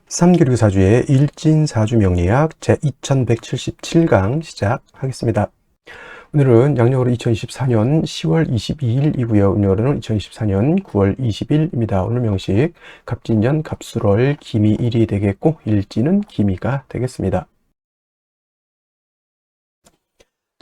삼교류사주의 일진사주 명리학 제2177강 시작하겠습니다. 오늘은 양력으로 2024년 10월 22일이고요. 음력으로는 2024년 9월 20일입니다. 오늘 명식 갑진년 갑술월 기미일이 되겠고 일진은 기미가 되겠습니다.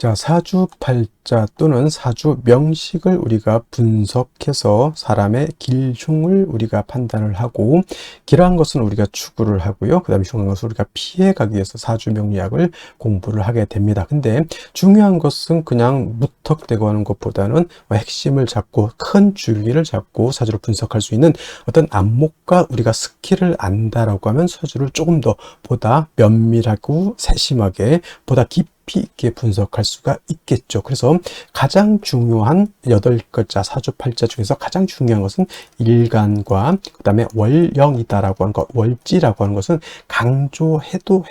자, 사주팔자 또는 사주 명식을 우리가 분석해서 사람의 길흉을 우리가 판단을 하고, 길한 것은 우리가 추구를 하고요. 그 다음에 흉한 것은 우리가 피해가기 위해서 사주 명리학을 공부를 하게 됩니다. 근데 중요한 것은 그냥 무턱대고 하는 것보다는 핵심을 잡고 큰 줄기를 잡고 사주를 분석할 수 있는 어떤 안목과 우리가 스킬을 안다라고 하면 사주를 조금 더 보다 면밀하고 세심하게 보다 깊이 있게 분석할 수가 있겠죠. 그래서 가장 중요한 8글자 사주팔자 중에서 가장 중요한 것은 일간과 그 다음에 월령이다라고 하는 것, 월지라고 하는 것은 강조해도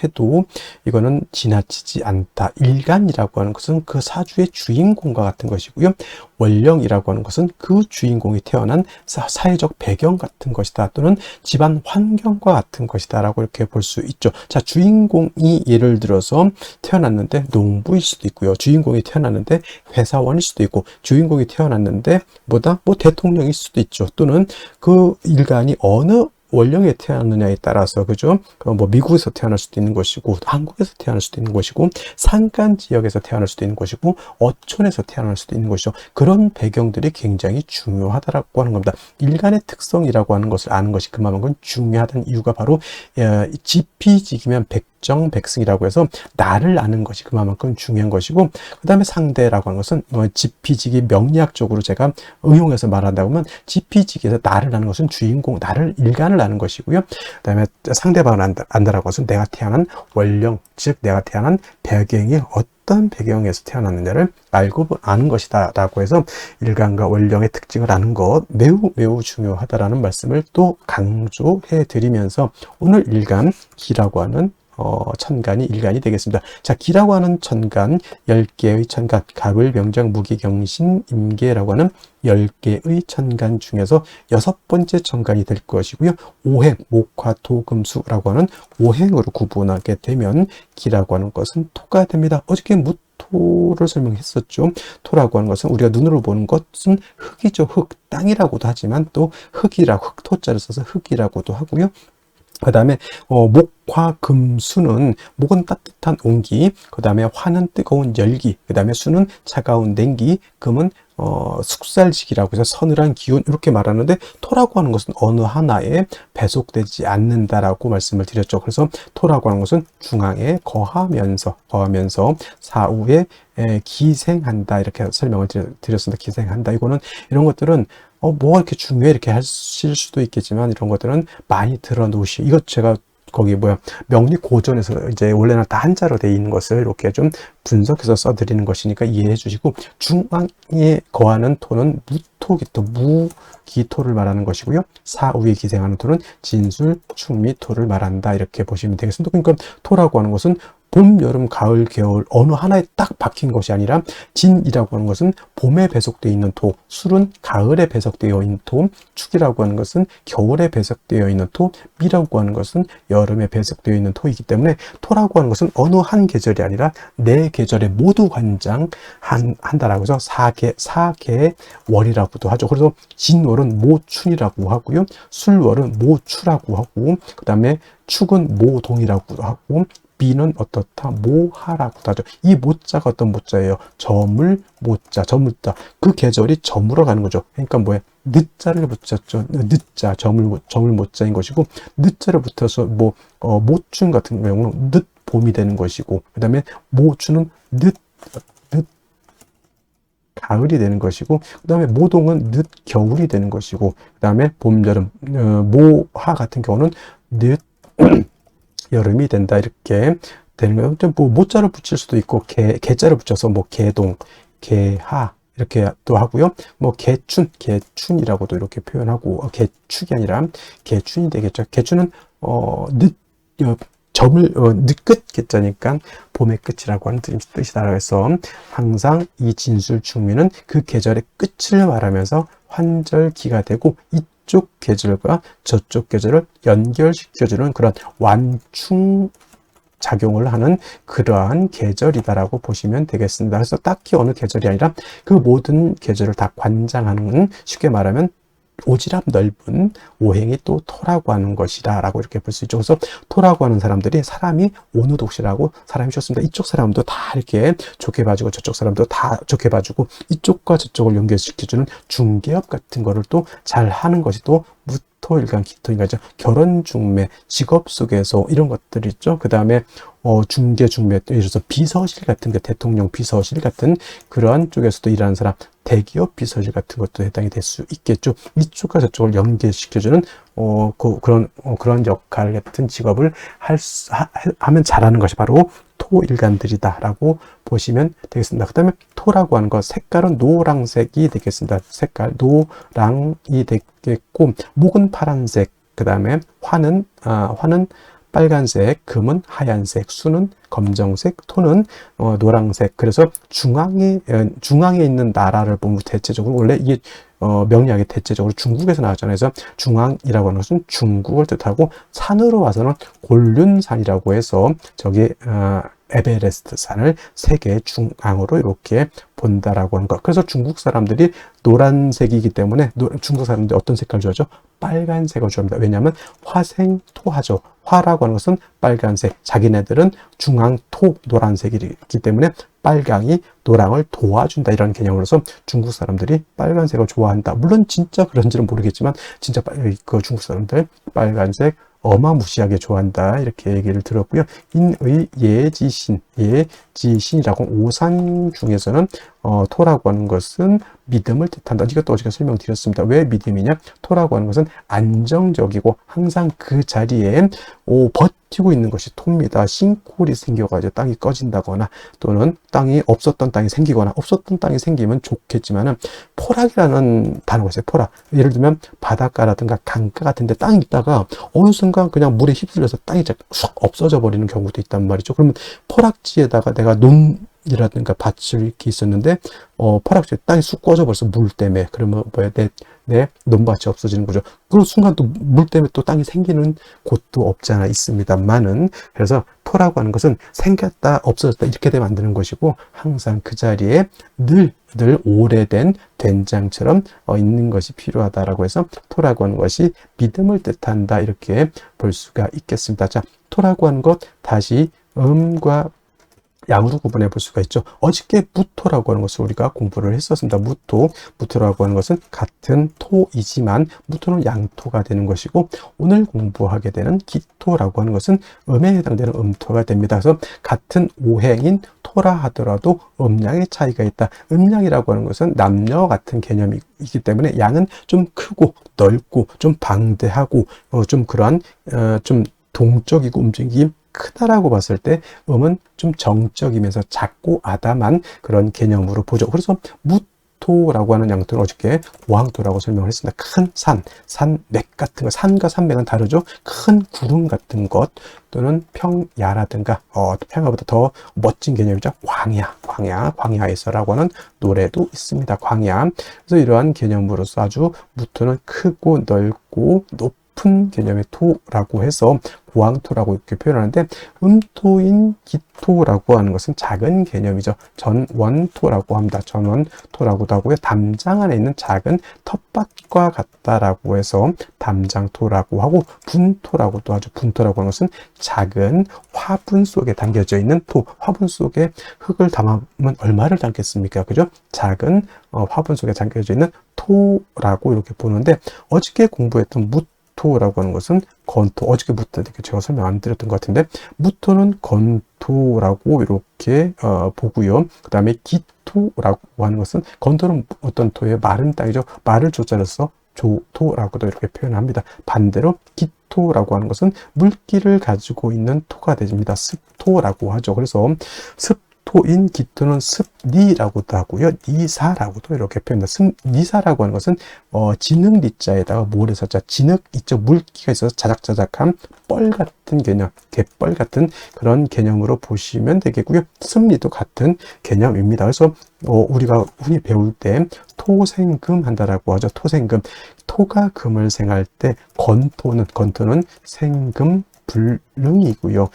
이거는 지나치지 않다. 일간이라고 하는 것은 그 사주의 주인공과 같은 것이고요. 월령이라고 하는 것은 그 주인공이 태어난 사회적 배경 같은 것이다, 또는 집안 환경과 같은 것이다 라고 이렇게 볼 수 있죠. 자, 주인공이 예를 들어서 태어났는데 농부일 수도 있고요. 주인공이 태어났는데 회사원일 수도 있고, 주인공이 태어났는데 뭐 대통령일 수도 있죠. 또는 그 일간이 어느 원령에 태어났느냐에 따라서, 그죠? 뭐 미국에서 태어날 수도 있는 것이고, 한국에서 태어날 수도 있는 것이고, 산간 지역에서 태어날 수도 있는 것이고, 어촌에서 태어날 수도 있는 것이죠. 그런 배경들이 굉장히 중요하다라고 하는 겁니다. 일간의 특성이라고 하는 것을 아는 것이 그만큼 중요하다는 이유가 바로 지피지기면 백정백승이라고 해서 나를 아는 것이 그만큼 중요한 것이고, 그 다음에 상대라고 하는 것은 지피지기 명리학적으로 제가 응용해서 말한다고 하면, 지피지기에서 나를 아는 것은 주인공, 나를 일간을 아는 것이고요. 그 다음에 상대방을 안다라고 것은 내가 태어난 원령, 즉 내가 태어난 배경이 어떤 배경에서 태어났느냐를 알고 아는 것이다 라고 해서 일간과 원령의 특징을 아는 것 매우 중요하다라는 말씀을 또 강조해 드리면서, 오늘 일간 기라고 하는 천간이 일간이 되겠습니다. 자, 기라고 하는 천간, 10개의 천간, 갑을, 병장, 무기, 경신, 임계라고 하는 10개의 천간 중에서 6번째 천간이 될 것이고요. 오행, 목화, 토, 금, 수라고 하는 오행으로 구분하게 되면 기라고 하는 것은 토가 됩니다. 어저께 토를 설명했었죠. 토라고 하는 것은 우리가 눈으로 보는 것은 흙이죠. 흙, 땅이라고도 하지만 또 흙이라고, 흙토자를 써서 흙이라고도 하고요. 그 다음에 목화 금수는, 목은 따뜻한 온기, 그 다음에 화는 뜨거운 열기, 그 다음에 수는 차가운 냉기, 금은 숙살지기라고 해서 서늘한 기운, 이렇게 말하는데, 토라고 하는 것은 어느 하나에 배속되지 않는다라고 말씀을 드렸죠. 그래서 토라고 하는 것은 중앙에 거하면서 사후에 기생한다, 이렇게 설명을 드렸습니다. 기생한다. 이거는 이런 것들은 뭐가 이렇게 중요해 이렇게 하실 수도 있겠지만, 이런 것들은 많이 들어 놓으시오. 이것 제가 거기 명리 고전에서 이제 원래는 다 한자로 되어 있는 것을 이렇게 좀 분석해서 써드리는 것이니까 이해해 주시고, 중앙에 거하는 토는 무토기토, 무기토를 말하는 것이고요. 사후에 기생하는 토는 진술, 충미토를 말한다, 이렇게 보시면 되겠습니다. 그러니까 토라고 하는 것은 봄, 여름, 가을, 겨울 어느 하나에 딱 박힌 것이 아니라, 진이라고 하는 것은 봄에 배속되어 있는 토, 술은 가을에 배속되어 있는 토, 축이라고 하는 것은 겨울에 배속되어 있는 토, 미라고 하는 것은 여름에 배속되어 있는 토이기 때문에, 토라고 하는 것은 어느 한 계절이 아니라 네 계절에 모두 관장한다라고 해서 사계의 월이라고도 하죠. 그래서 진월은 모춘이라고 하고요. 술월은 모추라고 하고, 그 다음에 축은 모동이라고도 하고, 비는 어떻다? 모하라고도 하죠. 이 모자가 어떤 모자예요? 저물, 모자, 저물자. 그 계절이 저물어 가는 거죠. 그러니까 늦자를 붙였죠. 늦자, 저물 모자인 것이고, 늦자를 붙여서 모춘 같은 경우는 늦 봄이 되는 것이고, 그 다음에 모추는 늦 가을이 되는 것이고, 그 다음에 모동은 늦 겨울이 되는 것이고, 그 다음에 봄, 여름, 모하 같은 경우는 늦 여름이 된다, 이렇게 되는 거예요. 좀 모자를 붙일 수도 있고, 개자를 붙여서 개동, 개하 이렇게 또 하고요. 개춘이라고도 이렇게 표현하고, 개축이 아니라 개춘이 되겠죠. 개춘은 늦끝 개자니까 봄의 끝이라고 하는 뜻이다. 그래서 항상 이 진술 충미는 그 계절의 끝을 말하면서 환절기가 되고, 이 이쪽 계절과 저쪽 계절을 연결시켜주는 그런 완충 작용을 하는 그러한 계절이다라고 보시면 되겠습니다. 그래서 딱히 어느 계절이 아니라 그 모든 계절을 다 관장하는, 쉽게 말하면 오지랖 넓은 오행이 또 토라고 하는 것이다 라고 이렇게 볼 수 있죠. 그래서 토라고 하는 사람들이 사람이 오누독시라고 사람이 좋습니다. 이쪽 사람도 다 이렇게 좋게 봐주고 저쪽 사람도 다 좋게 봐주고 이쪽과 저쪽을 연결시켜주는 중개업 같은 거를 또 잘 하는 것이 또 무토일간 기토일간이죠. 결혼 중매, 직업 속에서 이런 것들이 있죠. 그 다음에 중개 중매, 예를 들어서 비서실 같은 게, 대통령 비서실 같은 그러한 쪽에서도 일하는 사람, 대기업 비서실 같은 것도 해당이 될 수 있겠죠. 이쪽과 저쪽을 연계시켜주는 그런 역할 같은 직업을 하면 잘하는 것이 바로 토일간들이다라고 보시면 되겠습니다. 그 다음에 토라고 하는 것, 색깔은 노란색이 되겠습니다. 색깔 노랑이 되겠고, 목은 파란색, 그 다음에 화는 빨간색, 금은 하얀색, 수는 검정색, 토는 노란색. 그래서 중앙에 있는 나라를 보면 대체적으로 원래 이게 명리학이 대체적으로 중국에서 나왔잖아요. 그래서 중앙이라고 하는 것은 중국을 뜻하고, 산으로 와서는 곤륜산이라고 해서 저기 에베레스트 산을 세계 중앙으로 이렇게 본다라고 하는 것. 그래서 중국 사람들이 노란색이기 때문에 중국 사람들이 어떤 색깔을 좋아하죠? 빨간색을 좋아합니다. 왜냐하면 화생토하죠. 화라고 하는 것은 빨간색, 자기네들은 중앙토 노란색이기 때문에 빨강이 노랑을 도와준다, 이런 개념으로서 중국 사람들이 빨간색을 좋아한다. 물론 진짜 그런지는 모르겠지만 진짜 그 중국 사람들 빨간색 어마무시하게 좋아한다, 이렇게 얘기를 들었고요. 인의 예지신이라고, 오산 중에서는 토라고 하는 것은 믿음을 뜻한다. 이것도 어제 설명드렸습니다. 왜 믿음이냐? 토라고 하는 것은 안정적이고 항상 그 자리에 버티고 있는 것이 토입니다. 싱크홀이 생겨가지고 땅이 꺼진다거나, 또는 없었던 땅이 생기거나, 없었던 땅이 생기면 좋겠지만은, 포락이라는 단어가 있어요. 포락. 예를 들면 바닷가라든가 강가 같은 데 땅이 있다가 어느 순간 그냥 물에 휩쓸려서 땅이 쑥 없어져 버리는 경우도 있단 말이죠. 그러면 포락지에다가 내가 논이라든가 밭을 이렇게 있었는데 포락지에 땅이 쑥 꺼져 버려서 물 때문에, 그러면 뭐야, 내 논밭이 없어지는 거죠. 그 순간 또 물 때문에 또 땅이 생기는 곳도 없지 않아 있습니다만은, 그래서 토라고 하는 것은 생겼다 없어졌다 이렇게 되면 안 되는 것이고, 항상 그 자리에 늘 오래된 된장처럼 있는 것이 필요하다라고 해서 토라고 하는 것이 믿음을 뜻한다, 이렇게 볼 수가 있겠습니다. 자, 토라고 하는 것 다시 음과 양으로 구분해 볼 수가 있죠. 어저께 무토라고 하는 것을 우리가 공부를 했었습니다. 무토라고 하는 것은 같은 토이지만 무토는 양토가 되는 것이고, 오늘 공부하게 되는 기토라고 하는 것은 음에 해당되는 음토가 됩니다. 그래서 같은 오행인 토라 하더라도 음양의 차이가 있다. 음양이라고 하는 것은 남녀 같은 개념이기 때문에 양은 좀 크고 넓고 좀 방대하고 좀 그러한 좀 동적이고 움직임이 크다라고 봤을 때, 음은 좀 정적이면서 작고 아담한 그런 개념으로 보죠. 그래서 무토라고 하는 양토는 어저께 고항토라고 설명을 했습니다. 큰 산맥 같은 거, 산과 산맥은 다르죠. 큰 구름 같은 것, 또는 평야라든가 평야보다 더 멋진 개념이죠. 광야에서라고 하는 노래도 있습니다. 광야. 그래서 이러한 개념으로서 아주 무토는 크고 넓고 높은 개념의 토라고 해서 고항토라고 이렇게 표현하는데, 음토인 기토라고 하는 것은 작은 개념이죠. 전원토라고 합니다. 전원토라고도 하고요. 담장 안에 있는 작은 텃밭과 같다라고 해서 담장토라고 하고, 분토라고도 하죠. 분토라고 하는 것은 작은 화분 속에 담겨져 있는 토. 화분 속에 흙을 담으면 얼마를 담겠습니까? 그죠? 작은 화분 속에 담겨져 있는 토라고 이렇게 보는데, 어저께 공부했던 무토라고 하는 것은 건토, 어저께부터 제가 설명 안 드렸던 것 같은데, 무토는 건토라고 이렇게 보고요. 그 다음에 기토라고 하는 것은, 건토는 어떤 토예요? 마른 땅이죠. 말을 조자로서 조토라고도 이렇게 표현합니다. 반대로 기토라고 하는 것은 물기를 가지고 있는 토가 됩니다. 습토라고 하죠. 그래서 무토인 기토는 습니라고도 하고요. 니사라고도 이렇게 표현합니다. 니사라고 하는 것은 진흙 니자에다가 모래사자, 진흙 이쪽 물기가 있어서 자작자작한 뻘 같은 개념, 갯벌 같은 그런 개념으로 보시면 되겠고요. 습니도 같은 개념입니다. 그래서 우리가 흔히 배울 때 토생금 한다라고 하죠. 토생금. 토가 금을 생할 때 건토는 생금 불능이고요.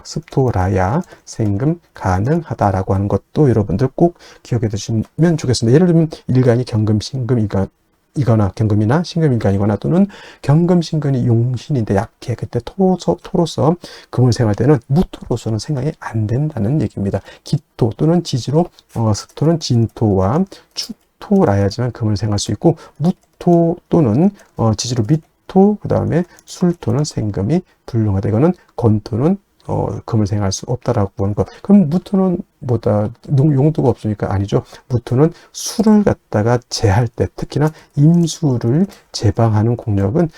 습토라야 생금 가능하다라고 하는 것도 여러분들 꼭 기억해 두시면 좋겠습니다. 예를 들면 일간이 경금, 신금, 이거나 경금이나 신금인간이거나 또는 경금, 신금이 용신인데 약해. 그때 토로서 금을 생할 때는 무토로서는 생각이 안 된다는 얘기입니다. 기토 또는 지지로 습토는 진토와 추토라야지만 금을 생할 수 있고, 무토 또는 지지로 미토, 그 다음에 술토는 생금이 불능하다. 이거는 건토는 금을 생할 수 없다라고 하는 것. 그럼 무토는 뭐다 용도가 없으니까 아니죠. 무토는 술을 갖다가 제할 때, 특히나 임수를 제방하는 공력은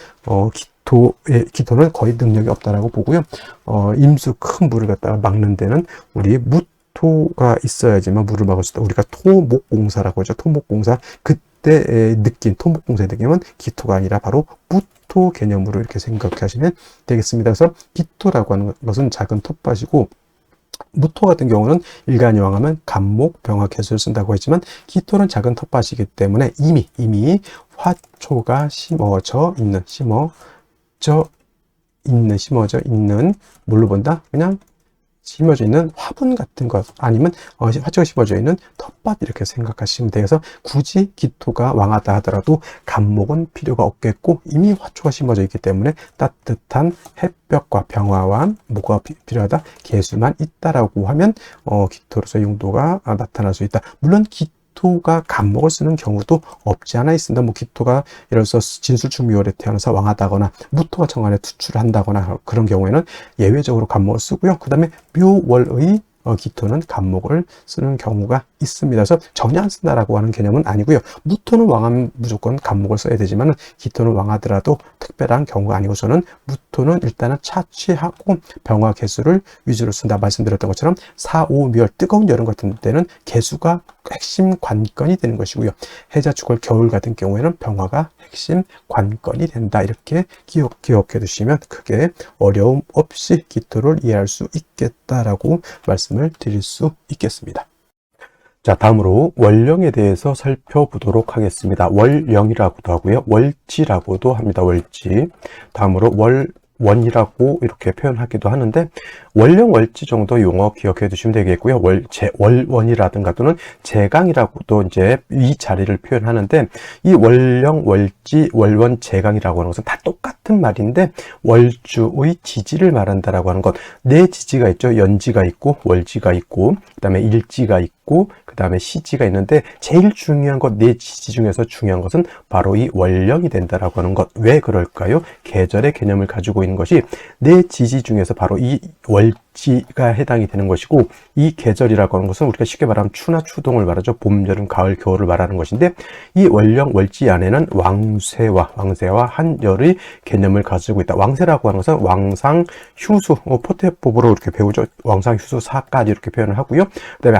기토는 거의 능력이 없다라고 보고요. 임수 큰 물을 갖다가 막는 데는 우리 무토가 있어야지만 물을 막을 수 있다. 우리가 토목공사라고 하죠. 토목공사. 그때 느낀 토목공사의 느낌은 기토가 아니라 바로 무토 개념으로 이렇게 생각하시면 되겠습니다. 그래서 기토라고 하는 것은 작은 텃밭이고, 무토 같은 경우는 일간이왕하면 간목, 병화, 개수를 쓴다고 했지만, 기토는 작은 텃밭이기 때문에 이미 화초가 심어져 있는 뭘로 본다? 그냥 심어져 있는 화분 같은 것, 아니면 화초가 심어져 있는 텃밭, 이렇게 생각하시면 돼요. 그래서 굳이 기토가 왕하다 하더라도 간목은 필요가 없겠고, 이미 화초가 심어져 있기 때문에 따뜻한 햇볕과 병화와 뭐가 필요하다? 개수만 있다라고 하면 기토로서의 용도가 나타날 수 있다. 물론 기토가 간목을 쓰는 경우도 없지 않아 있습니다. 기토가 예를 들어서 진술충미월에 태어나서 왕하다거나 무토가 정관에 투출을 한다거나 그런 경우에는 예외적으로 간목을 쓰고요. 그 다음에 묘월의 기토는 간목을 쓰는 경우가 있습니다. 그래서 전혀 안 쓴다라고 하는 개념은 아니고요. 무토는 왕하면 무조건 간목을 써야 되지만, 기토는 왕하더라도 특별한 경우가 아니고서는 무토는 일단은 차취하고 병화 개수를 위주로 쓴다. 말씀드렸던 것처럼 사오묘 뜨거운 여름 같은 때는 개수가 핵심 관건이 되는 것이고요. 해자축월 겨울 같은 경우에는 병화가 핵심 관건이 된다. 이렇게 기억해 두시면 크게 어려움 없이 기토를 이해할 수 있겠다라고 말씀을 드릴 수 있겠습니다. 자, 다음으로 월령에 대해서 살펴보도록 하겠습니다. 월령이라고도 하고요. 월지라고도 합니다. 월지. 다음으로 원이라고 이렇게 표현하기도 하는데, 월령, 월지 정도 용어 기억해 두시면 되겠고요. 월원이라든가 또는 제강이라고도 이제 이 자리를 표현하는데, 이 월령, 월지, 월원, 제강이라고 하는 것은 다 똑같은 말인데, 월주의 지지를 말한다라고 하는 것. 네 지지가 있죠. 연지가 있고, 월지가 있고, 그 다음에 일지가 있고, 그 다음에 시지가 있는데, 제일 중요한 것, 네 지지 중에서 중요한 것은 바로 이 월령이 된다라고 하는 것. 왜 그럴까요? 계절의 개념을 가지고 있는 것이 네 지지 중에서 바로 이 월지가 해당이 되는 것이고, 이 계절이라고 하는 것은 우리가 쉽게 말하면 추나 추동을 말하죠. 봄, 여름, 가을, 겨울을 말하는 것인데, 이 월령, 월지 안에는 왕세와 한열의 개념을 가지고 있다. 왕세라고 하는 것은 왕상, 휴수, 포태법으로 이렇게 배우죠. 왕상, 휴수, 사까지 이렇게 표현을 하고요. 그 다음에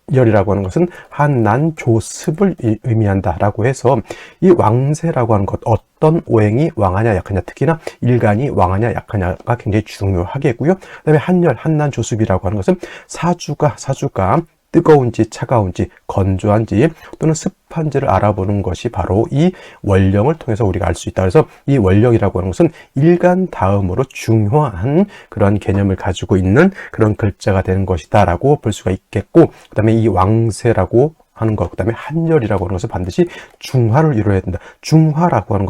한열이라고 하는 것은 한난, 조습을 의미한다라고 해서, 이 왕세라고 하는 것, 어떤 오행이 왕하냐 약하냐, 특히나 일간이 왕하냐 약하냐가 굉장히 중요하겠고요. 그 다음에 한열, 한난, 조습이라고 하는 것은 사주가 뜨거운지 차가운지 건조한지 또는 습한지를 알아보는 것이 바로 이 월령을 통해서 우리가 알 수 있다. 그래서 이 월령이라고 하는 것은 일간 다음으로 중요한 그런 개념을 가지고 있는 그런 글자가 되는 것이다 라고 볼 수가 있겠고, 그 다음에 이 왕세라고 하는 것, 그 다음에 한열이라고 하는 것은 반드시 중화를 이루어야 된다. 중화라고 하는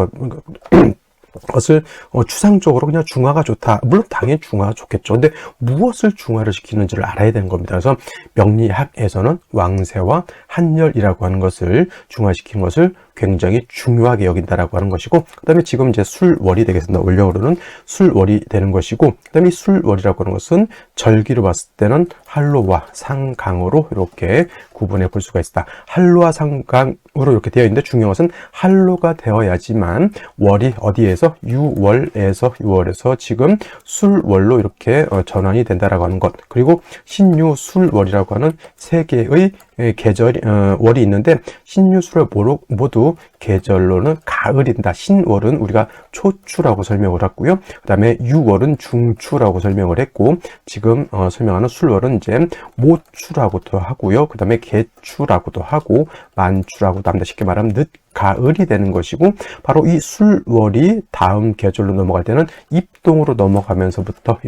것을 추상적으로 그냥 중화가 좋다. 물론 당연히 중화가 좋겠죠. 근데 무엇을 중화를 시키는지를 알아야 되는 겁니다. 그래서 명리학에서는 왕세와 한열이라고 하는 것을 중화시키는 것을 굉장히 중요하게 여긴다라고 하는 것이고, 그 다음에 지금 이제 술월이 되겠습니다. 월령으로는 술월이 되는 것이고, 그 다음에 이 술월이라고 하는 것은 절기로 봤을 때는 한로와 상강으로 이렇게 구분해 볼 수가 있다. 한로와 상강으로 이렇게 되어 있는데, 중요한 것은 한로가 되어야지만 월이 어디에서 유월에서 지금 술월로 이렇게 전환이 된다라고 하는 것. 그리고 신유술월이라고 하는 세 개의 계절 월이 있는데, 신유술월 모두 계절로는 가을이다. 신월은 우리가 초추라고 설명을 했고요. 그 다음에 유월은 중추라고 설명을 했고, 지금 설명하는 술월은 이제 모추라고도 하고요. 그 다음에 개추라고도 하고 만추라고도 합니다. 쉽게 말하면 늦가을이 되는 것이고, 바로 이 술월이 다음 계절로 넘어갈 때는 입동으로 넘어가면서부터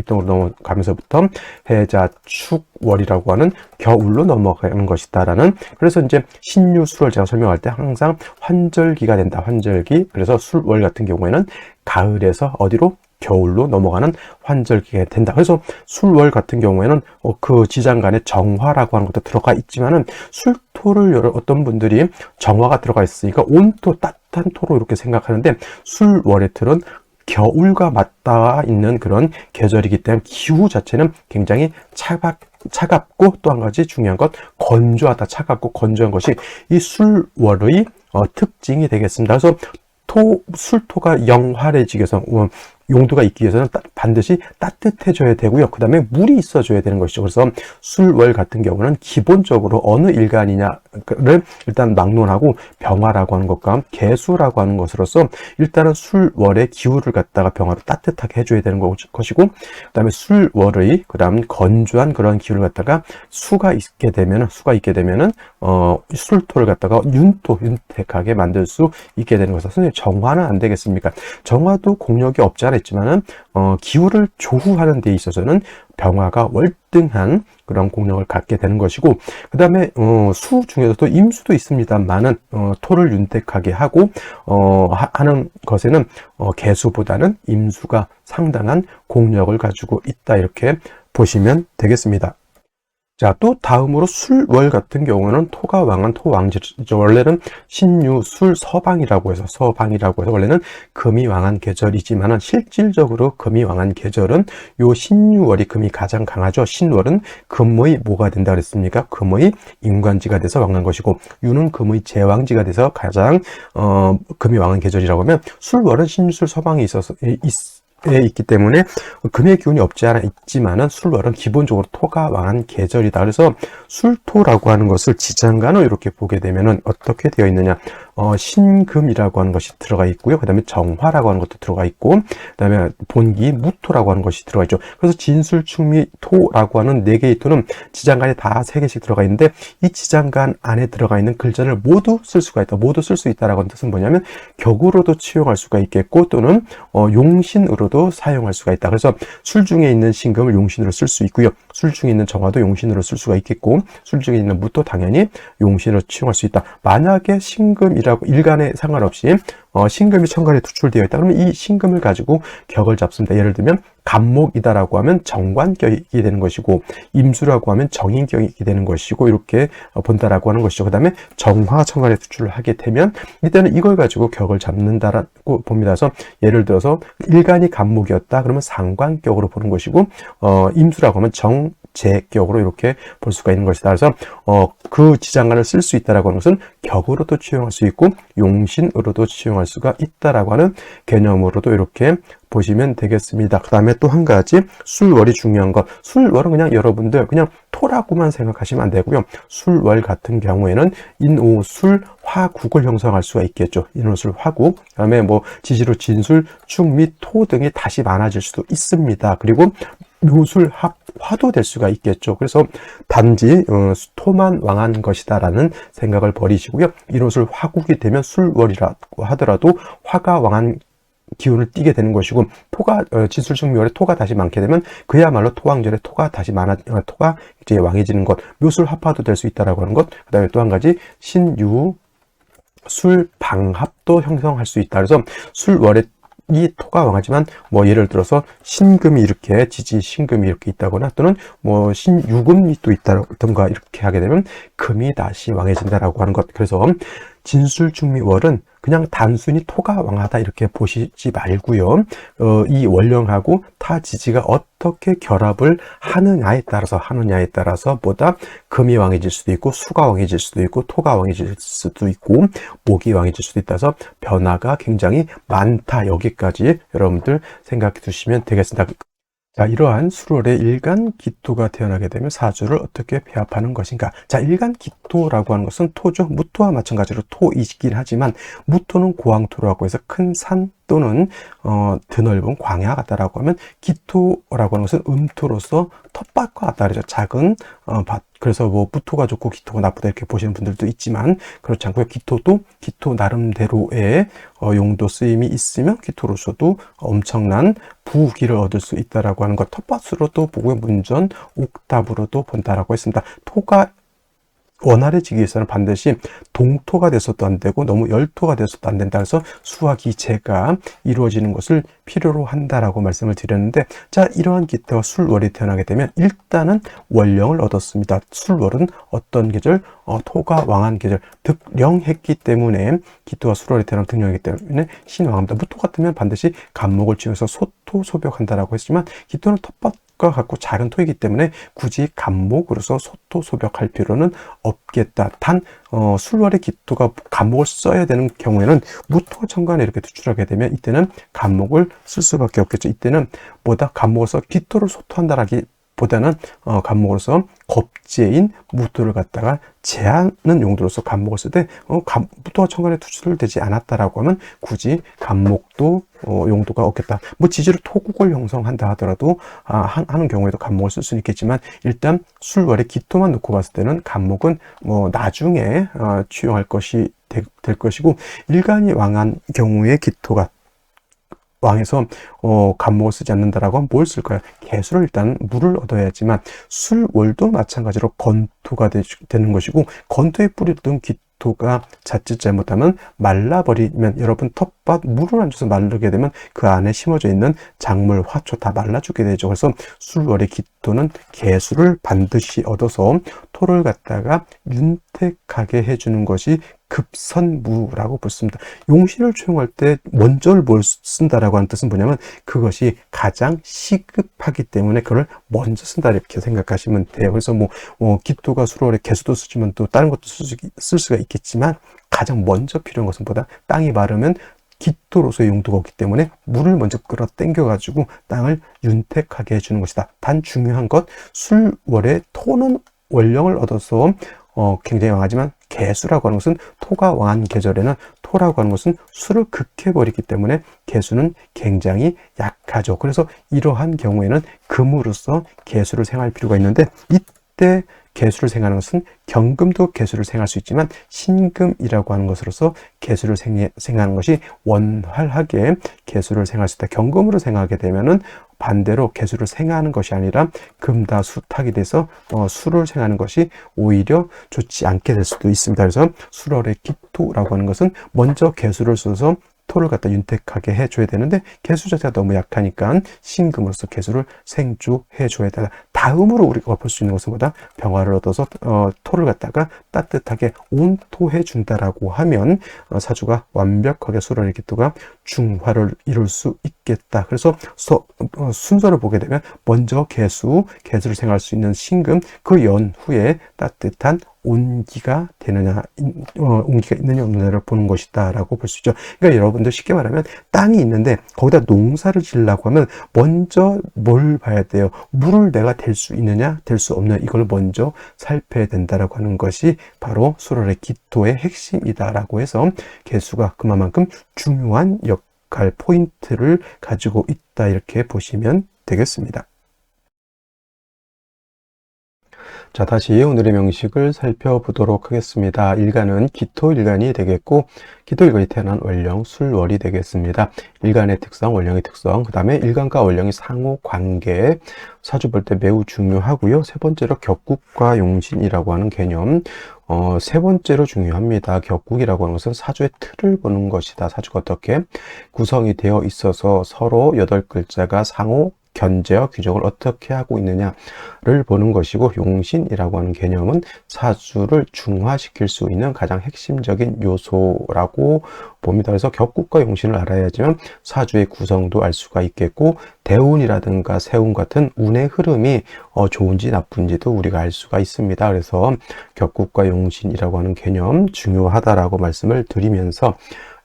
해자축월이라고 하는 겨울로 넘어가는 것이다라는, 그래서 이제 신유술월 제가 설명할 때 항상 환절기가 된다. 환절기. 그래서 술월 같은 경우에는 가을에서 어디로? 겨울로 넘어가는 환절기가 된다. 그래서 술월 같은 경우에는 그 지장간에 정화라고 하는 것도 들어가 있지만은, 술토를 어떤 분들이 정화가 들어가 있으니까 온토, 따뜻한 토로 이렇게 생각하는데, 술월의 틀은 겨울과 맞닿아 있는 그런 계절이기 때문에 기후 자체는 굉장히 차갑고, 또 한 가지 중요한 것, 건조하다. 차갑고 건조한 것이 이 술월의 특징이 되겠습니다. 그래서 술토가 영활해지기 위해서, 용도가 있기 위해서는 반드시 따뜻해져야 되고요. 그 다음에 물이 있어줘야 되는 것이죠. 그래서 술월 같은 경우는 기본적으로 어느 일간이냐를 일단 막론하고, 병화라고 하는 것과 개수라고 하는 것으로서 일단은 술월의 기후를 갖다가 병화로 따뜻하게 해줘야 되는 것이고, 그 다음에 술월의 건조한 그런 기후를 갖다가 수가 있게 되면은 술토를 갖다가 윤택하게 만들 수 있게 되는 것은, 선생님 정화는 안 되겠습니까? 정화도 공력이 없지 않아 있지만은 기후를 조후하는 데 있어서는 병화가 월등한 그런 공력을 갖게 되는 것이고, 그 다음에 수 중에서도 임수도 있습니다만은 토를 윤택하게 하고 하는 것에는 개수보다는 임수가 상당한 공력을 가지고 있다, 이렇게 보시면 되겠습니다. 자, 또 다음으로 술월 같은 경우는 토가 왕한 토왕절이죠. 원래는 신유술 서방이라고 해서 원래는 금이 왕한 계절이지만은, 실질적으로 금이 왕한 계절은 요 신유월이 금이 가장 강하죠. 신월은 금의 뭐가 된다 그랬습니까? 금의 인관지가 돼서 왕한 것이고, 유는 금의 제왕지가 돼서 가장 금이 왕한 계절이라고 하면, 술월은 신유술 서방이 있기 때문에 금의 기운이 없지 않아 있지만은, 술월은 기본적으로 토가 왕한 계절이다. 그래서 술토라고 하는 것을 지장간으로 이렇게 보게 되면은 어떻게 되어 있느냐? 신금이라고 하는 것이 들어가 있고요. 그 다음에 정화라고 하는 것도 들어가 있고, 그 다음에 본기 무토라고 하는 것이 들어가 있죠. 그래서 진술, 충미, 토라고 하는 4개의 토는 지장간에 다 3개씩 들어가 있는데, 이 지장간 안에 들어가 있는 글자를 모두 쓸 수가 있다. 모두 쓸 수 있다라고 하는 뜻은 뭐냐면, 격으로도 치용할 수가 있겠고, 또는 용신으로도 사용할 수가 있다. 그래서 술 중에 있는 신금을 용신으로 쓸 수 있고요. 술 중에 있는 정화도 용신으로 쓸 수가 있겠고, 술 중에 있는 무도 당연히 용신으로 치용할 수 있다. 만약에 신금이라고 일간에 상관없이 신금이 천간에 투출되어 있다. 그러면 이 신금을 가지고 격을 잡습니다. 예를 들면 간목이다라고 하면 정관격이 되는 것이고, 임수라고 하면 정인격이 되는 것이고, 이렇게 본다라고 하는 것이죠. 그 다음에 정화 천간에 투출을 하게 되면 이때는 이걸 가지고 격을 잡는다라고 봅니다. 그래서 예를 들어서 일간이 간목이었다 그러면 상관격으로 보는 것이고, 임수라고 하면 정제격으로 이렇게 볼 수가 있는 것이다. 그래서 그 지장간을 쓸 수 있다라고 하는 것은 격으로도 치용할 수 있고 용신으로도 치용할 수가 있다라고 하는 개념으로도 이렇게 보시면 되겠습니다. 그 다음에 또 한 가지, 술월이 중요한 것. 술월은 그냥 여러분들 그냥 토라고만 생각하시면 안 되고요. 술월 같은 경우에는 인오술 화국을 형성할 수가 있겠죠. 인오술 화국. 그 다음에 뭐 지지로 진술, 축 및 토 등이 다시 많아질 수도 있습니다. 그리고 묘술 화도 될 수가 있겠죠. 그래서 단지 토만 왕한 것이다라는 생각을 버리시고요. 인오술 화국이 되면 술월이라고 하더라도 화가 왕한 기운을 띠게 되는 것이고, 토가 진술충묘월에 토가 다시 많게 되면 그야말로 토왕절에 토가 이제 왕해지는 것, 묘술 합화도 될 수 있다라고 하는 것. 그 다음에 또 한 가지 신유 술 방합도 형성할 수 있다. 그래서 술월에 이 토가 왕하지만 뭐 예를 들어서 신금이 이렇게 신금이 이렇게 있다거나, 또는 뭐 신유금이 또 있다던가 이렇게 하게 되면 금이 다시 왕해진다라고 하는 것. 그래서 진술중미월은 그냥 단순히 토가 왕하다 이렇게 보시지 말고요. 이 월령하고 타지지가 어떻게 결합을 하느냐에 따라서 보다 금이 왕해질 수도 있고 수가 왕해질 수도 있고 토가 왕해질 수도 있고 목이 왕해질 수도 있다서 변화가 굉장히 많다. 여기까지 여러분들 생각해 두시면 되겠습니다. 자, 이러한 수월의 일간 기토가 태어나게 되면 사주를 어떻게 배합하는 것인가? 자, 일간 기토라고 하는 것은 토죠. 무토와 마찬가지로 토이긴 하지만 무토는 고황토라고 해서 큰 산 또는 드넓은 광야 같다라고 하면 기토라고 하는 것은 음토로서 텃밭과 같다 그러죠. 작은 밭. 그래서 뭐 무토가 좋고 기토가 나쁘다 이렇게 보시는 분들도 있지만 그렇지 않고요. 기토도 기토 나름대로의 용도 쓰임이 있으면 기토로서도 엄청난 부귀를 얻을 수 있다라고 하는 것, 텃밭으로도 보고요. 문전 옥답으로도 본다라고 했습니다. 토가 원활해지기 위해서는 반드시 동토가 돼서도 안 되고 너무 열토가 돼서도 안 된다. 그래서 수화기재가 이루어지는 것을 필요로 한다라고 말씀을 드렸는데, 자, 이러한 기토와 술월이 태어나게 되면 일단은 월령을 얻었습니다. 술월은 어떤 계절? 토가 왕한 계절, 득령했기 때문에 기토와 술월이 태어나면 득령이기 때문에 신왕합니다. 무토 같으면 반드시 간목을 지어서 소토소벽한다라고 했지만 기토는 텃밭 과 같고 작은 토이기 때문에 굳이 간목으로서 소토소벽할 필요는 없겠다. 단 술월의 기토가 간목을 써야 되는 경우에는 무토 천간에 이렇게 투출하게 되면 이때는 간목을 쓸 수밖에 없겠죠. 이때는 보다 간목을 써 기토를 소토한다라기 보다는 간목으로서 겁재인 무토를 갖다가 제하는 용도로서 간목을 쓰되 무토가 천간에 투출되지 않았다라고 하면 굳이 간목도 용도가 없겠다. 뭐 지지로 토국을 형성한다 하더라도 하는 경우에도 간목을 쓸 수는 있겠지만 일단 술월에 기토만 놓고 봤을 때는 간목은 뭐 나중에 취용할 것이 될 것이고, 일간이 왕한 경우에 기토가 왕에서 간목을 쓰지 않는다라고 하면 뭘 쓸까요? 개수를 일단 물을 얻어야지만 술월도 마찬가지로 건토가 되는 것이고, 건토에 뿌리 든 기토가 자칫 잘못하면 말라버리면 여러분 텃밭 물을 안 줘서 마르게 되면 그 안에 심어져 있는 작물, 화초 다 말라주게 되죠. 그래서 술월의 기토는 개수를 반드시 얻어서 토를 갖다가 윤택하게 해주는 것이 급선무라고 부릅니다. 용신을 초용할 때 먼저를 뭘 쓴다라고 하는 뜻은 뭐냐면 그것이 가장 시급하기 때문에 그걸 먼저 쓴다 이렇게 생각하시면 돼요. 그래서 뭐 기토가 수월에 개수도 쓰지만 또 다른 것도 쓸 수가 있겠지만 가장 먼저 필요한 것은 보다 땅이 마르면 기토로서의 용도가 없기 때문에 물을 먼저 끌어 당겨 가지고 땅을 윤택하게 해주는 것이다. 단 중요한 것, 술월에 토는 월령을 얻어서 굉장히 왕하지만 개수라고 하는 것은 토가 왕한 계절에는 토라고 하는 것은 수를 극해버리기 때문에 개수는 굉장히 약하죠. 그래서 이러한 경우에는 금으로서 개수를 생할 필요가 있는데, 이때 개수를 생하는 것은 경금도 개수를 생할 수 있지만 신금이라고 하는 것으로서 개수를 생하는 것이 원활하게 개수를 생할 수 있다. 경금으로 생하게 되면은 반대로 개수를 생하는 것이 아니라 금다수탁이 돼서 수를 생하는 것이 오히려 좋지 않게 될 수도 있습니다. 그래서 술월의 기토라고 하는 것은 먼저 개수를 써서 토를 갖다 윤택하게 해줘야 되는데 개수 자체가 너무 약하니까 신금으로서 개수를 생주해줘야 된다. 다음으로 우리가 볼 수 있는 것은 보다 병화를 얻어서 토를 갖다가 따뜻하게 온토해 준다라고 하면 사주가 완벽하게 술월의 기토가 중화를 이룰 수 있겠다. 그래서 순서를 보게 되면 먼저 개수를 생할 수 있는 신금, 그 연후에 따뜻한 온기가 되느냐, 온기가 있느냐 없느냐를 보는 것이다라고 볼 수 있죠. 그러니까 여러분들 쉽게 말하면 땅이 있는데 거기다 농사를 지으려고 하면 먼저 뭘 봐야 돼요? 물을 내가 댈 수 있느냐, 댈 수 없느냐, 이걸 먼저 살펴야 된다라고 하는 것이 바로 술월의 기토의 핵심이다라고 해서 개수가 그만큼 중요한 역할 포인트를 가지고 있다 이렇게 보시면 되겠습니다. 자, 다시 오늘의 명식을 살펴보도록 하겠습니다. 일간은 기토일간이 되겠고, 기토일간이 태어난 월령, 술월이 되겠습니다. 일간의 특성, 월령의 특성, 그 다음에 일간과 월령의 상호 관계, 사주 볼 때 매우 중요하고요. 세 번째로 격국과 용신이라고 하는 개념, 세 번째로 중요합니다. 격국이라고 하는 것은 사주의 틀을 보는 것이다. 사주가 어떻게 구성이 되어 있어서 서로 8글자가 상호 견제와 규정을 어떻게 하고 있느냐를 보는 것이고, 용신이라고 하는 개념은 사주를 중화시킬 수 있는 가장 핵심적인 요소라고 봅니다. 그래서 격국과 용신을 알아야지만 사주의 구성도 알 수가 있겠고, 대운이라든가 세운 같은 운의 흐름이 좋은지 나쁜지도 우리가 알 수가 있습니다. 그래서 격국과 용신이라고 하는 개념 중요하다라고 말씀을 드리면서,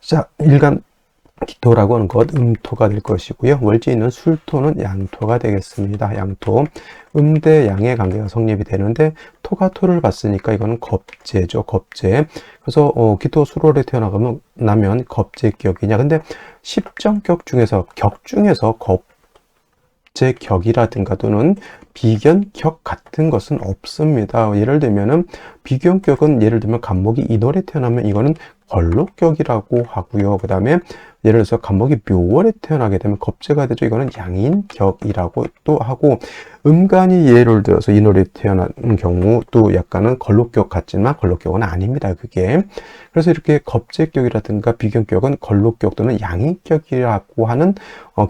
자, 일간 기토라고 하는 것, 음토가 될 것이고요. 월지는 술토는 양토가 되겠습니다. 양토. 대 양의 관계가 성립이 되는데, 토가 토를 봤으니까 이거는 겁재죠. 겁재. 그래서 기토 수월에 태어나면 겁재격이냐. 근데 십정격 중에서, 격 중에서 겁재격이라든가 또는 비견격 같은 것은 없습니다. 예를 들면은 비견격은 예를 들면 간목이 인월에 태어나면 이거는 걸록격이라고 하고요. 그 다음에 예를 들어서 간목이 묘월에 태어나게 되면 겁재가 되죠. 이거는 양인격이라고 또 하고, 음간이 예를 들어서 인월에 태어난 경우 또 약간은 걸록격 같지만 걸록격은 아닙니다. 그게. 그래서 이렇게 겁재격이라든가 비견격은 걸록격 또는 양인격이라고 하는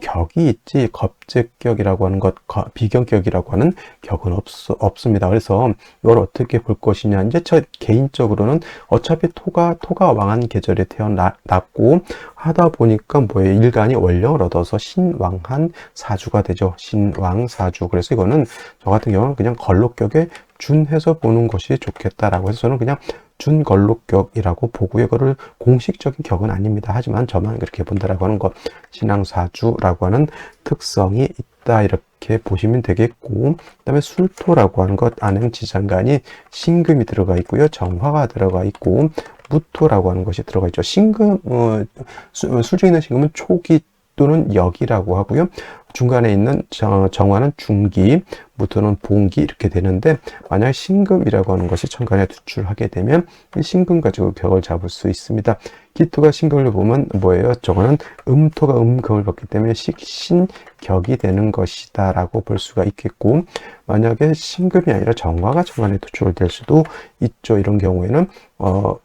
격이 있지, 겁재격이라고 하는 것, 비견격이라고 하는 격은 없습니다. 그래서 이걸 어떻게 볼 것이냐. 이제 저 개인적으로는 어차피 토가 왕한 계절에 태어났고 하다 보니까 뭐예요? 일간이 원령을 얻어서 신왕한 사주가 되죠. 신왕사주. 그래서 이거는 저 같은 경우는 그냥 걸록격에 준해서 보는 것이 좋겠다라고 해서 저는 그냥 준걸록격이라고 보고요. 이거를 공식적인 격은 아닙니다. 하지만 저만 그렇게 본다라고 하는 것, 신앙사주라고 하는 특성이 있다 이렇게 보시면 되겠고, 그 다음에 술토라고 하는 것 안에는 지장간이 신금이 들어가 있고요. 정화가 들어가 있고, 무토라고 하는 것이 들어가 있죠. 신금, 술중에 있는 신금은 초기 또는 역이라고 하고요. 중간에 있는 정화는 중기, 무토는 봉기 이렇게 되는데, 만약 신금이라고 하는 것이 천간에 투출하게 되면 이 신금 가지고 격을 잡을 수 있습니다. 기토가 신금을 보면 뭐예요? 저거는 음토가 음격을 받기 때문에 식신격이 되는 것이다 라고 볼 수가 있겠고, 만약에 신금이 아니라 정화가 천간에 투출될 수도 있죠. 이런 경우에는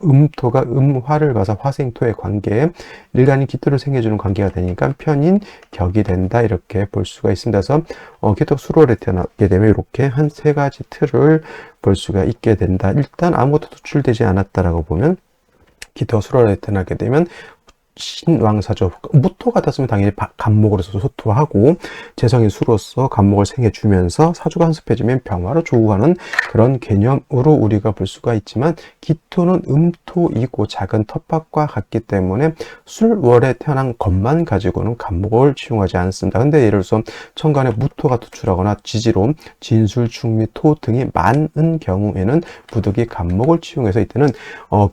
음토가 음화를 봐서 화생토의 관계에 일간이 기토를 생겨주는 관계가 되니까 편인 격이 된다 이렇게 볼 수가 있습니다. 그래서 기토가 수월에 태어나게 되면 이렇게 한 세 가지 틀을 볼 수가 있게 된다. 일단 아무것도 투출되지 않았다라고 보면 기토가 수월에 태어나게 되면 신왕사죠. 무토 같았으면 당연히 간목으로서 소토하고 재성인 수로서 간목을 생해주면서 사주가 한습해지면 병화로 조우하는 그런 개념으로 우리가 볼 수가 있지만, 기토는 음토이고 작은 텃밭과 같기 때문에 술월에 태어난 것만 가지고는 간목을 치용하지 않습니다. 근데 예를 들어서 천간에 무토가 투출하거나 지지로 진술, 충미, 토 등이 많은 경우에는 부득이 간목을 치용해서 이때는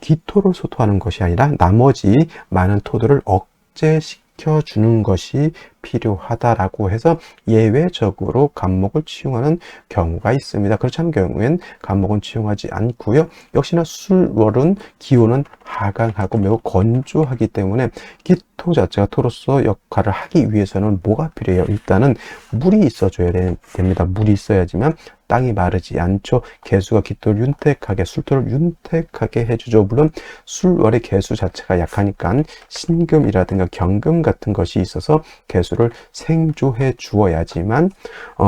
기토를 소토하는 것이 아니라 나머지 많은 토들을 억제시켜 주는 것이 필요하다라고 해서 예외적으로 간목을 치용하는 경우가 있습니다. 그렇지 않은 경우엔 간목은 치용하지 않고요. 역시나 술월은 기온은 하강하고 매우 건조하기 때문에 기토 자체가 토로서 역할을 하기 위해서는 뭐가 필요해요? 일단은 물이 있어줘야 됩니다. 물이 있어야지만 땅이 마르지 않죠. 개수가 기토를 윤택하게, 술토를 윤택하게 해주죠. 물론 술월의 개수 자체가 약하니까 신금이라든가 경금 같은 것이 있어서 개수를 생조해 주어야지만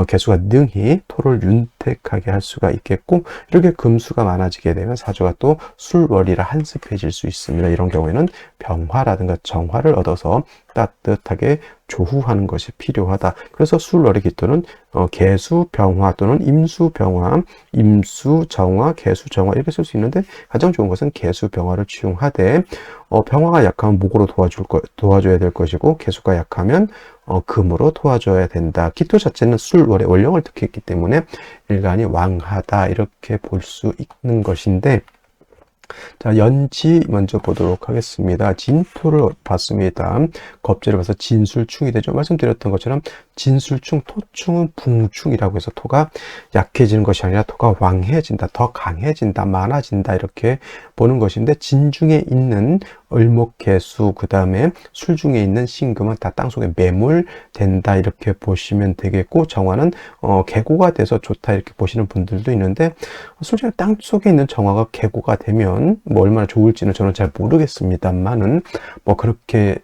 개수가 능히 토를 윤택하게 할 수가 있겠고, 이렇게 금수가 많아지게 되면 사주가 또 술월이라 한습해질 수 있습니다. 이런 경우에는 병화라든가 정화를 얻어서 따뜻하게 조후하는 것이 필요하다. 그래서 술월의 기토는 개수병화 또는 임수병화, 임수정화, 개수정화 이렇게 쓸 수 있는데, 가장 좋은 것은 개수병화를 치용하되, 병화가 약하면 목으로 도와줘야 될 것이고, 개수가 약하면 금으로 도와줘야 된다. 기토 자체는 술월의 원령을 득했기 때문에 일간이 왕하다 이렇게 볼 수 있는 것인데, 자, 연지 먼저 보도록 하겠습니다. 진토를 봤습니다. 겁재를 봐서 진술충이 되죠. 말씀드렸던 것처럼 진술충, 토충은 붕충이라고 해서 토가 약해지는 것이 아니라 토가 왕해진다, 더 강해진다, 많아진다 이렇게 보는 것인데, 진중에 있는 을목개수 그 다음에 술중에 있는 신금은 다 땅속에 매몰된다 이렇게 보시면 되겠고, 정화는 계고가 돼서 좋다 이렇게 보시는 분들도 있는데, 솔직히 땅속에 있는 정화가 계고가 되면 뭐 얼마나 좋을지는 저는 잘 모르겠습니다만은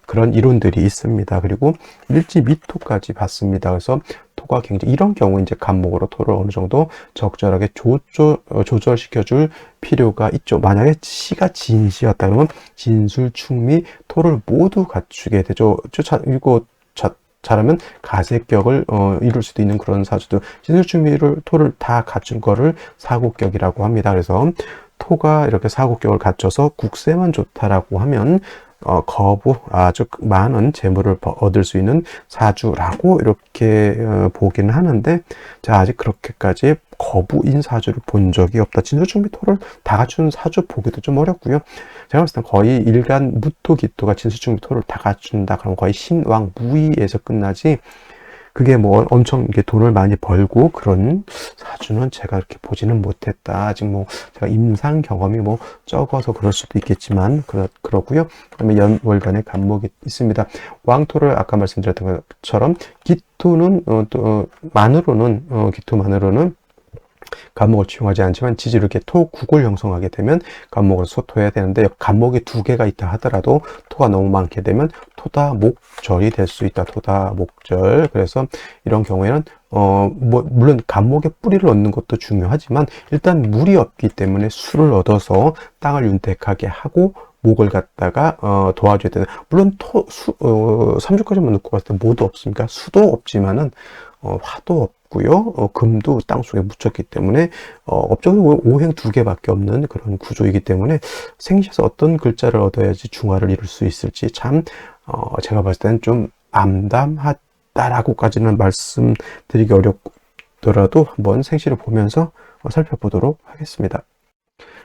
그런 이론들이 있습니다. 그리고 일지 미토까지 봤습니다. 그래서 토가 굉장히 이런 경우 이제 간목으로 토를 어느 정도 적절하게 조절시켜줄 필요가 있죠. 만약에 시가 진시였다 그러면 진술, 충미, 토를 모두 갖추게 되죠. 이거 잘하면 가세격을 이룰 수도 있는 그런 사주도 진술, 충미를 토를 다 갖춘 거를 사고격이라고 합니다. 그래서 토가 이렇게 사고격을 갖춰서 국세만 좋다라고 하면 거부 아주 많은 재물을 얻을 수 있는 사주라고 이렇게 보기는 하는데, 자, 아직 그렇게까지 거부인 사주를 본 적이 없다. 진수충미토를 다 갖추는 사주 보기도 좀 어렵고요. 제가 봤을 땐 거의 일간 무토기토가 진수충미토를 다 갖춘다 그러면 거의 신왕 무의에서 끝나지, 그게 뭐 엄청 이렇게 돈을 많이 벌고 그런 사주는 제가 이렇게 보지는 못했다. 아직 뭐 제가 임상 경험이 뭐 적어서 그럴 수도 있겠지만 그렇고요. 그다음에 연월간의 간목이 있습니다. 왕토를 아까 말씀드렸던 것처럼 기토는 기토만으로는 간목을 취용하지 않지만 지지로 이렇게 토국을 형성하게 되면 간목을 소토해야 되는데, 간목이 두 개가 있다 하더라도 토가 너무 많게 되면 토다목절이 될 수 있다. 토다목절. 그래서 이런 경우에는 물론 간목에 뿌리를 얻는 것도 중요하지만 일단 물이 없기 때문에 수를 얻어서 땅을 윤택하게 하고 목을 갖다가 도와줘야 되는, 물론 삼주까지만 놓고 봤을 때 뭐도 없습니까? 수도 없지만은 화도 없고요. 금도 땅속에 묻혔기 때문에 업적으로 오행 두 개밖에 없는 그런 구조이기 때문에 생시에서 어떤 글자를 얻어야지 중화를 이룰 수 있을지 참 제가 봤을 때는 좀 암담하다라고까지는 말씀드리기 어렵더라도 한번 생시를 보면서 살펴보도록 하겠습니다.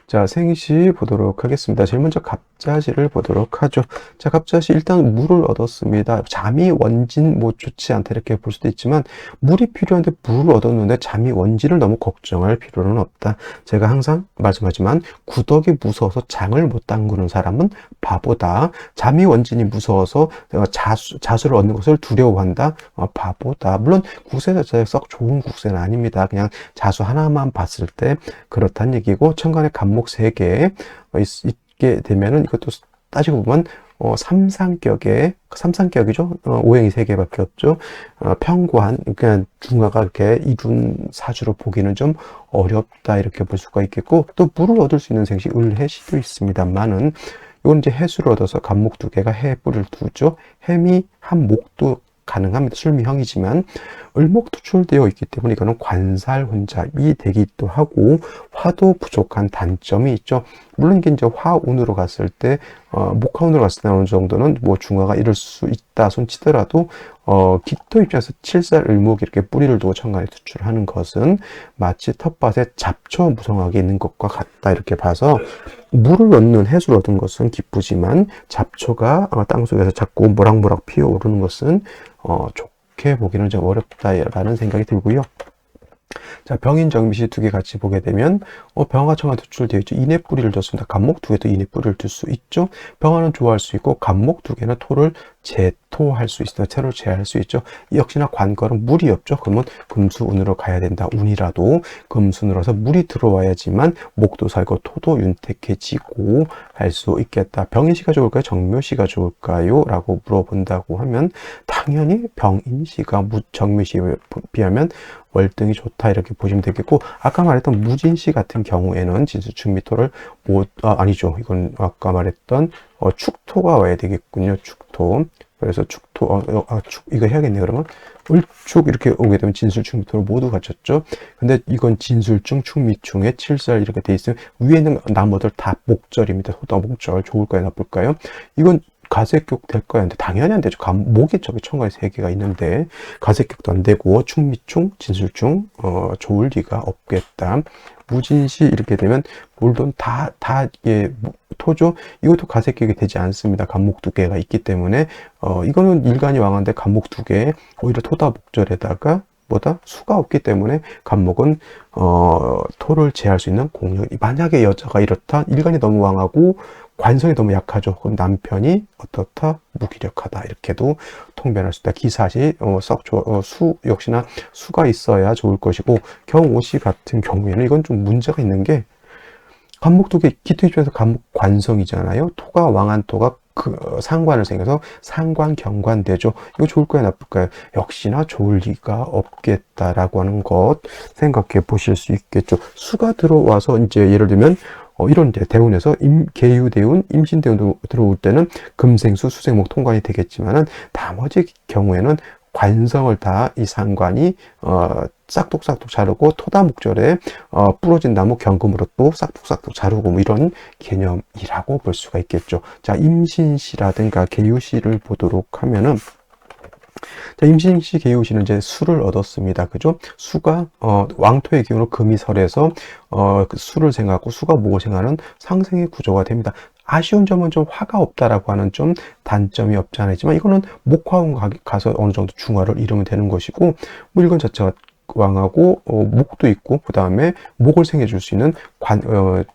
자, 생시 보도록 하겠습니다. 제일 먼저 갑자시를 보도록 하죠. 자, 갑자시 일단 물을 얻었습니다. 잠이 원진 뭐 좋지 않다 이렇게 볼 수도 있지만, 물이 필요한데 물을 얻었는데 잠이 원진을 너무 걱정할 필요는 없다. 제가 항상 말씀하지만 구덕이 무서워서 장을 못 담그는 사람은 바보다. 잠이 원진이 무서워서 자수를 얻는 것을 두려워한다. 바보다. 물론 국세 자체가 썩 좋은 국세는 아닙니다. 그냥 자수 하나만 봤을 때 그렇다는 얘기고, 천간에 간목 3개 있게 되면은 이것도 따지고 보면 삼상격이죠. 오행이 3개밖에 없죠. 평관, 그러니까 중화가 이렇게 이룬 사주로 보기는 좀 어렵다 이렇게 볼 수가 있겠고, 또 물을 얻을 수 있는 생시 을해시도 있습니다만은 이건 이제 해수를 얻어서 간목 2개가 해에 뿌리를 두죠. 해미 한 목도 가능합니다. 술미형이지만 을목 투출되어 있기 때문에 이거는 관살 혼잡이 되기도 하고 화도 부족한 단점이 있죠. 물론 이게 이제 화운으로 갔을 때 목화운으로 갔을 때 어느 정도는 뭐 중화가 이룰 수 있다 손치더라도 기토 입장에서 칠살 을목이 이렇게 뿌리를 두고 천간에 투출하는 것은 마치 텃밭에 잡초 무성하게 있는 것과 같다 이렇게 봐서, 물을 얻는 해수를 얻은 것은 기쁘지만 잡초가 땅속에서 자꾸 모락모락 피어오르는 것은 좋게 보기는 좀 어렵다라는 생각이 들고요. 자, 병인 정미시 2개 같이 보게 되면 병화 청화 투출되어 있죠. 인의 뿌리를 뒀습니다. 간목 2개도 인의 뿌리를 둘 수 있죠. 병화는 좋아할 수 있고 간목 2개는 토를 제토할 수 있습니다. 새로 제할 수 있죠. 역시나 관걸은 물이 없죠. 그러면 금수운으로 가야 된다. 운이라도 금수운으로서 물이 들어와야지만 목도 살고 토도 윤택해지고 할 수 있겠다. 병인시가 좋을까요? 정묘시가 좋을까요? 라고 물어본다고 하면 당연히 병인시가 정묘시에 비하면 월등히 좋다 이렇게 보시면 되겠고, 아까 말했던 무진시 같은 경우에는 진수충미토를 아니죠. 이건 아까 말했던 축토가 와야 되겠군요. 축토. 그래서 축토 이거 해야겠네. 그러면 을축 이렇게 오게 되면 진술충미토를 모두 갖췄죠. 근데 이건 진술충, 충미충에 칠살 이렇게 돼 있으면 위에는 나머지들 다 목절입니다. 호다 목절. 좋을까요? 나쁠까요? 이건 가세격 될까요? 근데 당연히 안 되죠. 목이 저기 천간에 3개가 있는데 가세격도 안 되고, 충미충, 진술충 좋을 리가 없겠다. 무진시 이렇게 되면 물론 다 이게 토죠. 이것도 가세격이 되지 않습니다. 간목 2개가 있기 때문에 이거는 일간이 왕한데 간목 2개, 오히려 토다 목절에다가 수가 없기 때문에 간목은 토를 제할 수 있는 공력. 만약에 여자가 이렇다, 일간이 너무 왕하고 관성이 너무 약하죠. 그럼 남편이 어떻다? 무기력하다. 이렇게도 통변할 수 있다. 기사시 수 역시나 수가 있어야 좋을 것이고, 경오시 같은 경우에는 이건 좀 문제가 있는 게, 간목 2개 기토 입장에서 간목 관성이잖아요. 토가 왕한 토가 상관을 생겨서 상관 경관되죠. 이거 좋을까요, 나쁠까요? 역시나 좋을 리가 없겠다라고 하는 것 생각해 보실 수 있겠죠. 수가 들어와서 이제 예를 들면 이런 대운에서 계유대운, 임신대운 들어올 때는 금생수, 수생목 통관이 되겠지만은 나머지 경우에는 관성을 다 이 상관이 싹둑싹둑 자르고 토다목절에 부러진 나무 경금으로 또 싹둑싹둑 자르고 뭐 이런 개념이라고 볼 수가 있겠죠. 자, 임신시라든가 계유시를 보도록 하면은, 자, 임신시 계유시는 이제 수를 얻었습니다. 그죠? 수가 왕토의 기운으로 금이 설해서 그 수를 생하고 수가 목을 생하는 상생의 구조가 됩니다. 아쉬운 점은 좀 화가 없다라고 하는 좀 단점이 없지 않아 있지만, 이거는 목화운 가서 어느 정도 중화를 이루면 되는 것이고, 물건 자체가 왕하고 목도 있고, 그 다음에 목을 생해줄 수 있는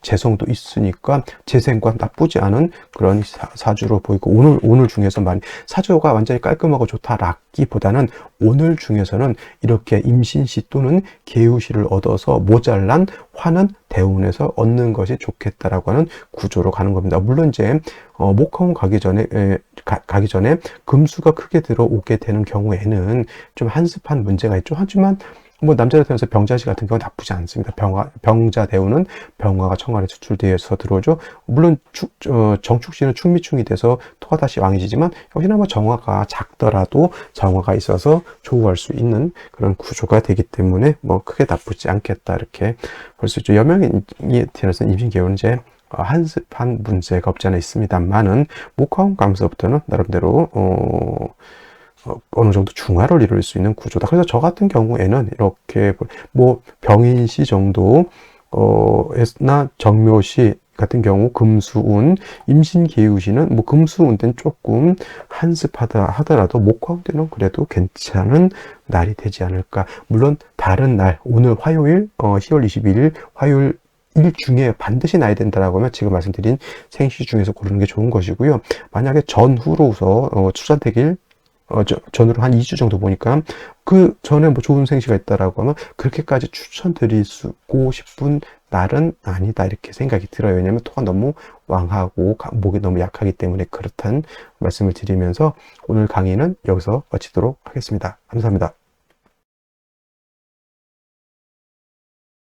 재성도 있으니까 재생과 나쁘지 않은 그런 사주로 보이고, 오늘 중에서 사주가 완전히 깔끔하고 좋다라기보다는 오늘 중에서는 이렇게 임신시 또는 계유시를 얻어서 모자란 화는 대운에서 얻는 것이 좋겠다라고 하는 구조로 가는 겁니다. 물론 이제 목화운 가기 전에 금수가 크게 들어오게 되는 경우에는 좀 한습한 문제가 있죠. 하지만 뭐 남자를 태어나서 병자시 같은 경우는 나쁘지 않습니다. 병자 대운은 병화가 청간에 수출되어서 들어오죠. 물론 정축시는 축미충이 돼서 토가 다시 왕이지만, 역시나 뭐 정화가 작더라도 정화가 있어서 조우할 수 있는 그런 구조가 되기 때문에 뭐 크게 나쁘지 않겠다 이렇게 볼 수 있죠. 여명이 태어나서 임신계운은 이제 한습한 문제가 없지 않아 있습니다만은, 목화운 감서부터는 나름대로 어느 정도 중화를 이룰 수 있는 구조다. 그래서 저 같은 경우에는 이렇게 뭐 병인시 정도 나 정묘시 같은 경우 금수운, 임신계유시는 뭐 금수운 때는 조금 한습하다 하더라도 목화운 때는 그래도 괜찮은 날이 되지 않을까. 물론 다른 날, 오늘 화요일 10월 22일 화요일 일 중에 반드시 나야 된다라고 하면 지금 말씀드린 생시 중에서 고르는 게 좋은 것이고요. 만약에 전후로서 출산택일 전후로 한 2주 정도 보니까 그 전에 뭐 좋은 생시가 있다라고 하면 그렇게까지 추천드리고 싶은 날은 아니다 이렇게 생각이 들어요. 왜냐하면 토가 너무 왕하고 목이 너무 약하기 때문에 그렇다는 말씀을 드리면서 오늘 강의는 여기서 마치도록 하겠습니다. 감사합니다.